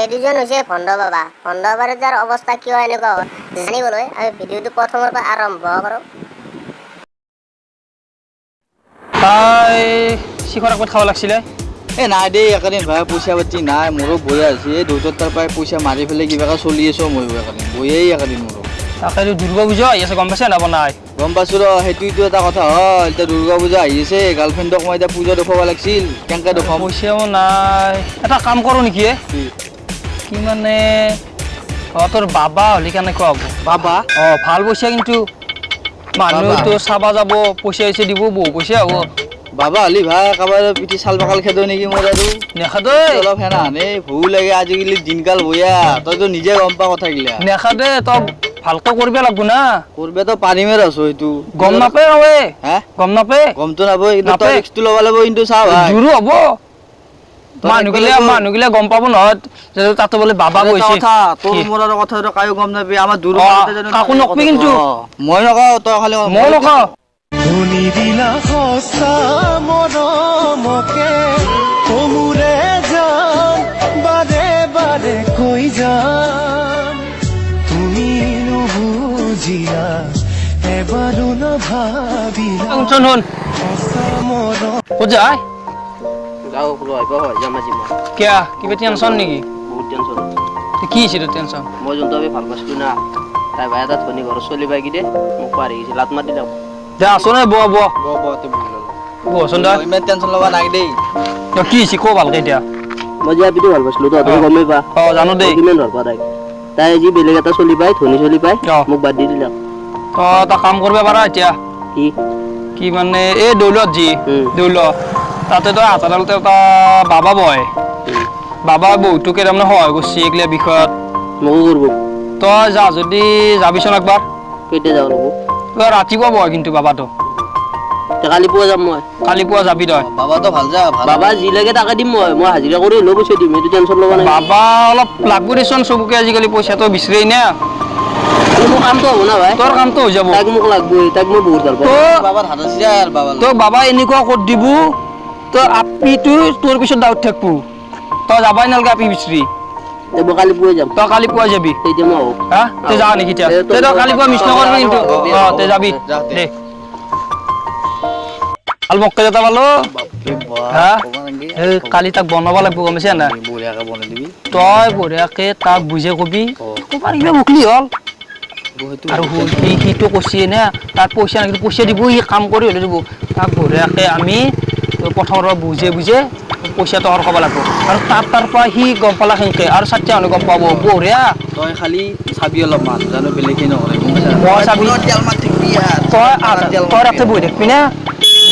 এই দুজন হৈছে ভণ্ড বাবা। ভণ্ড বাবাৰ যাৰ অৱস্থা কিয় এনেকুৱা হয় জানিবলৈ আমি ভিডিঅ'টো প্ৰথমৰ পৰা আৰম্ভ কৰোঁ। তাই শিখৰ আগত খাব লাগছিলে। নাই দেই একেদিন ভাই পইচা পাতি নাই মোৰো বৈ আছে এই দেউতাৰ তাৰ পৰাই পইচা মাৰি পেলাই কিবাকে চলি আছো ময়ো একেদিন বয়েই একেদিন মোৰো। তাকে দুৰ্গা পূজা আহি আছে গম পাইছে নবনাই? গম পাইছো ৰ সেইটো এটা কথা হ'ল এতিয়া দুৰ্গা পূজা আহি আছে গাৰ্লফ্ৰেণ্ডক মই এতিয়া পূজা দেখুৱাব লাগিছিল কেনেকৈ দেখুৱাম পইচাও নাই। এটা কাম কৰোঁ নেকি কি মানে তোৰ বাবা হ'লে কেনেকুৱা হ'ব? বাবা ভাল পইচা কিন্তু মানুহটো চাবা যাব পইচা হৈছে দিব বহু পইচা হ'ব। বাবা হ'লি ভাই কাৰোবাৰ পিঠি চাল বাকাল খেদো নেকি মোৰ আৰু নেখাদৈ অলপ সেনা হানে ভয়ো লাগে আজিকালি দিনকাল বয়া তইতো নিজে গম পা কথাগিলা নেখাদে তই ভালকৈ কৰিব লাগিব না। কৰিবতো পাৰিমেই আছো সেইটো গম নাপায় হয় হে গম নাপায় গমতো নাপায় কিন্তু তই ৰিক্সটো ল'ব লাগিব কিন্তু চা ভাই জোৰো হ'ব মানুহগিলা গম পাব নহয় তাতে বোলে বাবা গৈছে তোৰ মোৰ আৰু কথা কায়ো গম নাপাবি আমাৰ দূৰ কাকো নকবি কিন্তু মই নকওঁ তই খালি মই নকওঁ শুনি দিলা সঁচা মৰমকে কমুৰে যাম বাৰে বাৰে কৈ যাম তুমি নুবুজিলা এবাৰো নাভাবিলা শুন সঁচা মৰম ক'ত যায় যাওঁ আহিব হয় যাম আজি মই কিয় কিবা টেনশ্যন নেকি? বহুত টেনশ্যন কি হৈছে তোৰ টেনশ্যন? মই যোনটো আমি ভাল পাইছিলো না তাই ভাই এটা ধনী ঘৰত চলি পাই কি দে মোক পাৰি গৈছে লাত মাতি দিলাম দে আছো নে বহচোন দে ইমান টেনশ্যন ল'ব নাই দেই কি হৈছে ক ভালকে এতিয়া মই যে আপিটো ভাল পাইছিলো তই গমেই পা জানো দেই কিমান ভাল পা তাই আজি বেলেগ এটা চলি পাই ধনী চলি পাই মোক বাদ দি দিলাম তই এটা কাম কৰিব পাৰা এতিয়া কি মানে এই দৌলত দৌলত তাতে তই আটাডালতে এটা বাবা বয় বাবা বহুতোকে তাৰমানে সহায় কৰিছে এইগিলা বিষয়ত মোকো কৰিব তই যা যদি যাবিচোন একবাৰ কেতিয়া যাব লাগিব তই ৰাতিপুৱা বয় কিন্তু বাবাটো কালি পুৱা যাম মই কালি পুৱা যাবি তই বাবাটো ভাল যা বাবা যি লাগে তাকে দিম মই হাজিৰা কৰি লৈ পইচা দিম এইটো টেনশ্যন ল'ব নাই বাবা অলপ লাগব দেচোন চবকে আজিকালি পইচাটো বিচাৰেই না মোৰ কামটো হ'ব না ভাই তোৰ কামটো হৈ যাব তাক মোক লাগবই তাক মই বহুত ভাল পাওঁ বাবাৰ হাত আছে আৰু বাবা তোক বাবা এনেকুৱা ক'ত দিব তোৰ আপিটো তোৰ পিছত দাউত থাকব তই যাবাই নালাগে আপি বিচাৰি মই কালি পুৱাই যাম তই কালি পুৱা যাবি তেতিয়া মই আহোঁ হা তই যা নেকি এতিয়া তই কালি পুৱা মিছ নকৰবি কিন্তু তই যাবি দে ভাল মক্কে যেটা পালো হা কালি তাক বনাব লাগিব গম পাইছা না বঢ়িয়াকে বনাই দিবি তই বঢ়িয়াকে তাক বুজাই কবি ক'বাৰ কিবা মুখলি হ'ল আৰু সিটো কৈছে না তাত পইচা নাকি পইচা দিব সি কাম কৰি হ'লে দিব তাক বঢ়িয়াকে আমি প্ৰথমৰ পৰা বুজে পইচাটো অৰ ক'ব লাগিব আৰু তাৰ পৰা সি গম পালা সেনেকে আৰু চাৰিটা মানুহ গম পাব বঢ়িয়া তই খালি চাবি অলপমান জানো বেলেগে নকৰে মই চাবি তই ৰাতি বহি থাকিবি না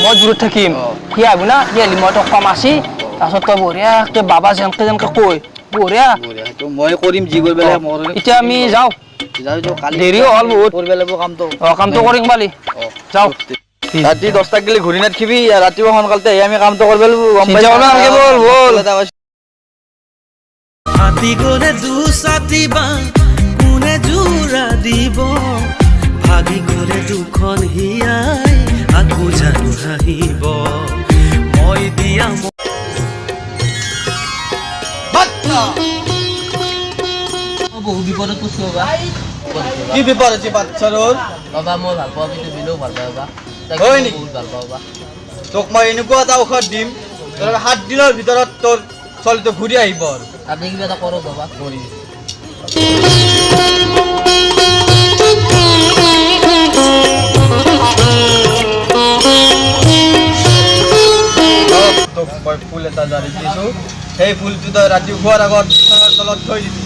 মই দূৰত থাকিম সি আহিব না সি আহিলে মই তোক কম আছি তাৰপিছত তই বঢ়িয়াকে বাবা যেনেকে কৈ বঢ়িয়া মই কৰিম যি কৰিব লাগে মই এতিয়া আমি যাওঁ দেৰিও হ'ল বহুত কৰিব লাগিব কামটো কৰিম পালি যাওঁ ৰাতি 10টা গেলি ঘূৰি নাথাকিবি ৰাতিপুৱা সোনকালতে আহি আমি কামটো কৰিব লাগিব গম পাইছ হাতী গলে দুচাতি বা কোনে জোৰা দিব ভাগি গলে দুখন হিয়াই আকৌ জানো হাঁহিব মই দিয়া বহু বিপদত কৈছো বাবা কি বিপদ আছে বাচ্চাৰ বাবা মই ভাল পাওঁ কিন্তু বিলেও ভাল পাওঁ বাবা হয় নেকি বহুত ভাল পাওঁ বাবা তোক মই এনেকুৱা এটা ঔষধ দিম 7 দিনৰ ভিতৰত তোৰ চলটো ঘূৰি আহিব আৰু আপনি কিবা এটা কৰক বাবা কৰি তোক মই ফুল এটা জাৰি দিছোঁ সেই ফুলটো তই ৰাতি শোৱাৰ আগত বিছনাৰ তলত থৈ দিবি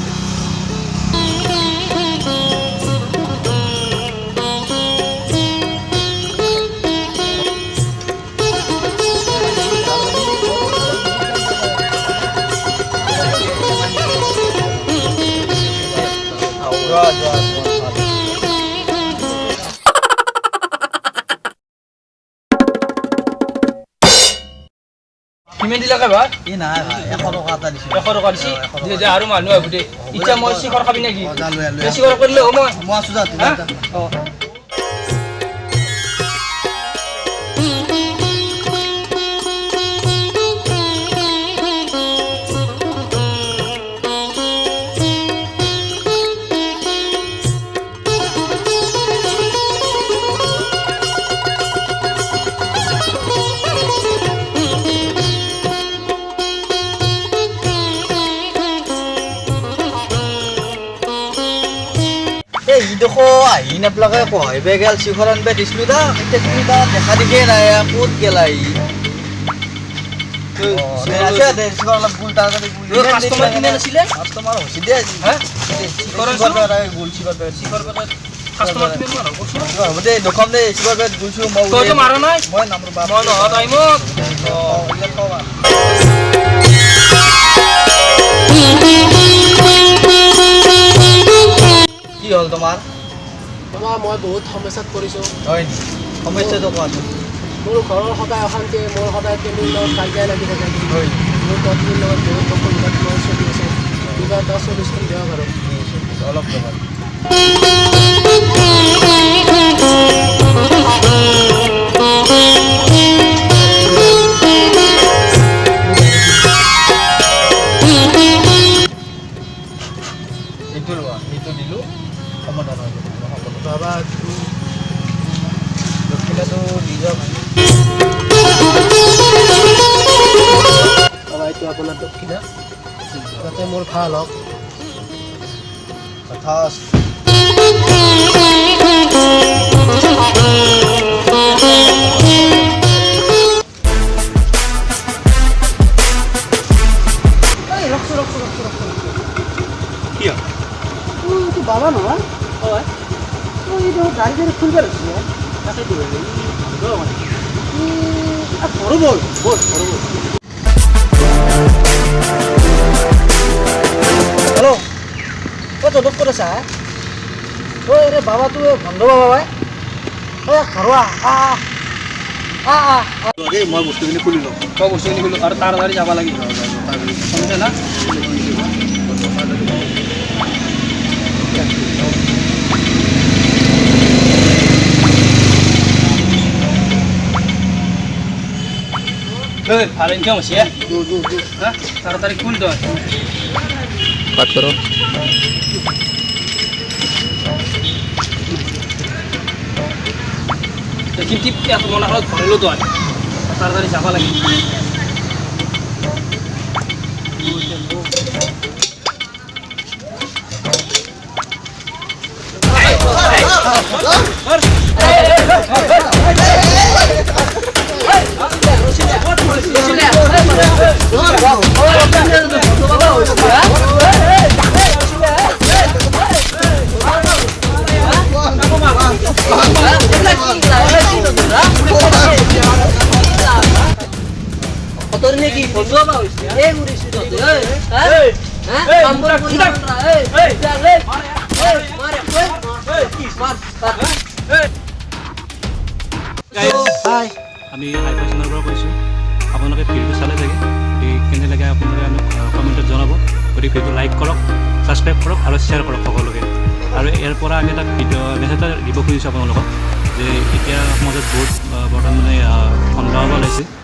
কিমান দিলাকে ভাই এই নাই ভাই 100 টকা এটা দিছোঁ 100 টকা দিছি দে আৰু মানুহ আহিব দে এতিয়া মই শিখৰ খাবি নেকি শিখৰ কৰিলে মই আছোঁ যা এই ই দেখো আহি নাপলাকে কহাইবে গেল শিখৰ আনবে দিছিলো দা এতিয়া তুমি তাত দেখা দেখে নাই ক'ত গেলা ই আছে দে শিখৰ অলপ গুল তাড়াতাড়ি গুল কাস্টমাৰ কিমান আছিলে কাস্টমাৰ হৈছে দে আজি হা শিখৰ গুল শিখৰ কাস্টমাৰ কিমান মাৰা হ'ব দে দোকান দে শিখৰ গুলছো মই তইতো মাৰা নাই মই নামৰ বাপ মই নহয় টাইমত কি হ'ল তোমাৰ মই বহুত সমস্যাত পৰিছোঁ হয় নি সমস্যাটো কোৱাচোন মোৰ ঘৰৰ সদায় অশান্তি মোৰ সদায় পেনীৰ লগত কাজিয়া লাগি থাকে হয় মোৰ পত্নীৰ লগত বহুত অসুবিধাত মই চলি আছে কিবা এটা চলিউশ্যন দিয়ক আৰু অলপ লগত এইটো লোৱা এইটো দিলো সমাধান হৈ যাব বাবা দক্ষিণাটো দি যাওক বাবা এইটো আপোনাৰ দক্ষিণা যাতে মোৰ ভাল হওক কথা বাবা নহয় হয় এইটো গাড়ী গাড়ী খুলিব লাগিছিলে তাকেইতো ঘৰো বল বল ঘৰো বল হেল্ল' ক'ত য'ত ক'ত আছা ঐ ৰে বাবাটো বন্ধ বাবা ভাই ঐ ঘৰো মই বস্তুখিনি খুলি লওঁ তই বস্তুখিনি গ'লো আৰু তাড়াতাড়ি যাব লাগিব শুনিছে না ভালো ইনকাম হচ্ছে হ্যাঁ তাড়াতাড়ি খুল তো কাট করো কিন্তু এত মনে হয় ঘরেলো তো তাড়াতাড়ি যাবা লাগে আমি হাই ফেশনৰ পৰা কৈছোঁ আপোনালোকে ভিডিঅ'টো চালে চাগে কেনে লাগে আপোনালোকে আমাক কমেণ্টত জনাব গতিকে ভিডিঅ'টো লাইক কৰক ছাবস্ক্ৰাইব কৰক আৰু শ্বেয়াৰ কৰক সকলোকে আৰু ইয়াৰ পৰা আমি এটা ভিডিঅ' মেছেজ এটা দিব খুজিছোঁ আপোনালোকক যে এতিয়া সমাজত বহুত বৰ্তমান মানে সন্দেহ ওলাইছে